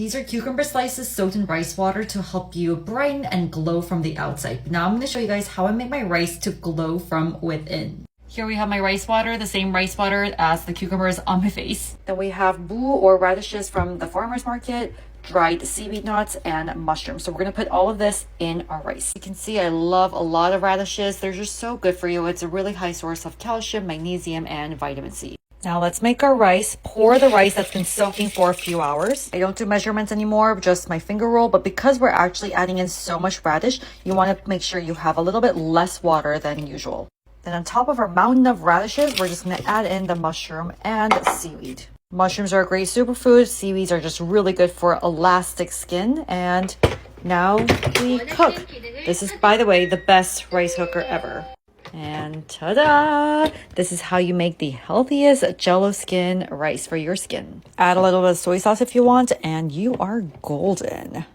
These are cucumber slices soaked in rice water to help you brighten and glow from the outside. Now I'm going to show you guys how I make my rice to glow from within. Here we have my rice water, the same rice water as the cucumbers on my face. Then we have boo or radishes from the farmer's market, dried seaweed nuts, and mushrooms. So we're going to put all of this in our rice. You can see I love a lot of radishes. They're just so good for you. It's a really high source of calcium, magnesium, and vitamin C. Now let's make our rice. Pour the rice that's been soaking for a few hours. I don't do measurements anymore, just my finger roll, but because we're actually adding in so much radish, you want to make sure you have a little bit less water than usual. Then on top of our mountain of radishes, we're just going to add in the mushroom and seaweed. Mushrooms are a great superfood. Seaweeds are just really good for elastic skin. And now we cook. This is, by the way, the best rice cooker ever. And ta-da! This is how you make the healthiest jello skin rice for your skin. Add a little bit of soy sauce if you want, and you are golden.